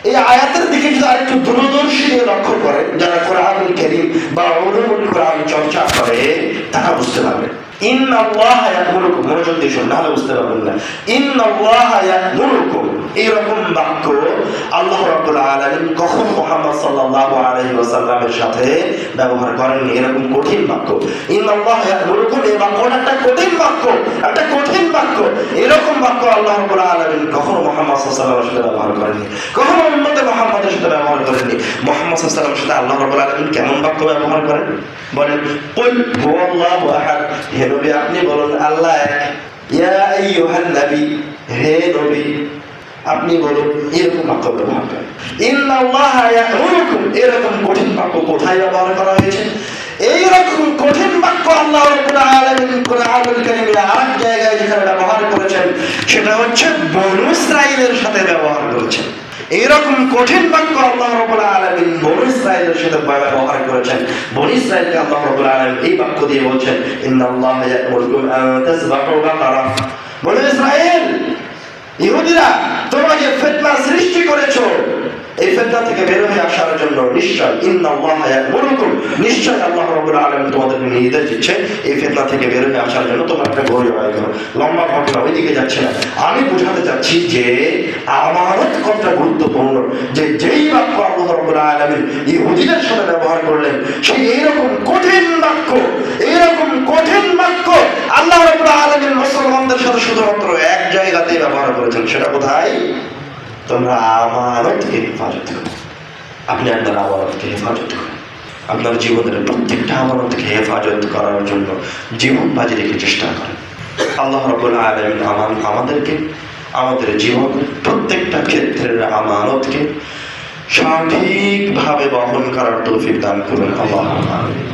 এই আয়াতের দিকে যদি আরেকটু দূরদর্শী দিয়ে লক্ষ্য করেন, যারা কোরআনুল কারীম বা উলুমুল কোরআন চর্চা করে তারা বুঝতে পারবে। ইন্নাল্লাহা ইয়া'মুরুকুম, মনোযোগ দিয়ে শুনুন, নাহলে বুঝতে পারবেন না। ইন্নাল্লাহা ইয়া'মুরুকুম, এইরকম বাক্য আল্লাহ রাব্বুল আলামিন কখন মুহাম্মদ সাল্লাল্লাহু আলাইহি ওয়াসাল্লামের সাথে ব্যবহার করেননি। এরকম কঠিন বাক্য ইন্নাল্লাহা ইয়া'মুরুকুম, এই বাক্যটা একটা কঠিন বাক্য, একটা কঠিন বাক্য। এরকম বাক্য আল্লাহ রাব্বুল আলামিন কখনো মুহাম্মদ সাল্লাল্লাহু আলাইহি ওয়াসাল্লামের সাথে ব্যবহার করেননি, কখনো উম্মতে মুহাম্মাদের সাথে ব্যবহার করেননি। মুহাম্মদ সাল্লাল্লাহু আলাইহি ওয়াসাল্লামের সাথে আল্লাহ রাব্বুল আলামিন কেমন বাক্য ব্যবহার করেন বলেন? কুল হুয়াল্লাহু আহাদ, হে নবী আপনি বলুন আল্লাহ এক। ইয়া আইয়ুহান নবী, হে নবী আপনি বলুন, এরকম বাক্য ব্যবহার করেন। ইন্নাল্লাহা ইয়া'মুরুকুম, এরকম কঠিন বাক্য কোথায় ব্যবহার করা হয়েছে? এইরকম কঠিন বাক্য আল্লাহ রাব্বুল আলামিন কোরআনুল কারীমে আরেক জায়গায় যেখানে ব্যবহার করেছেন সেটা হচ্ছে বনু ইসরাঈলের সাথে ব্যবহার করেছেন। এইরকম কঠিন বাক্য আল্লাহ রাব্বুল আলামিন বনু ইসরাঈলের সাথে ব্যবহার করেছেন। বনু ইসরাঈলকে আল্লাহ রাব্বুল আলামিন এই বাক্য দিয়ে বলছেন, ইন্নাল্লাহা ইয়া'মুরুকুম আন তাযবাহু বাকারা। বনু ইসরাঈল, ইহুদিরা, তোমরা যে ফিতনা সৃষ্টি করেছো, এই ফিতনা থেকে বের হয়ে আসার জন্য নিশ্চয় ইন্নাল্লাহা ইয়া'মুরুকুম, নিশ্চয় আল্লাহ রাব্বুল আলামিন তোমাদেরকে নির্দেশ দিচ্ছে এই ফিতনা থেকে বের হয়ে আসার জন্য তোমরা একটা গড়ে জড়াই করো। লম্বা ঘটনা, ওইদিকে যাচ্ছে না। আমি বোঝাতে চাচ্ছি যে আমানত কতটা গুরুত্বপূর্ণ, যে যেই বাক্য আল্লাহ রাব্বুল আলামিন ইহুদিদের সাথে ব্যবহার করলেন, সেই এইরকম কঠিন বাক্য, এইরকম কঠিন বাক্য আল্লাহ রাব্বুল আলামিন মুসলমানদের সাথে শুধুমাত্র এক জায়গাতেই ব্যবহার করেছেন। সেটা কোথায়? তোমরা আমানতকে হেফাজত করো। আপনি আপনার আমানতকে হেফাজত করেন। আপনার জীবনের প্রত্যেকটা আমানতকে হেফাজত করার জন্য জীবন বাজি রেখে চেষ্টা করেন। আল্লাহ রাব্বুল আলামিন আমাদেরকে আমাদের জীবনের প্রত্যেকটা ক্ষেত্রের আমানতকে সঠিকভাবে বহন করার তৌফিক দান করুন। আল্লাহুম্মা আমিন।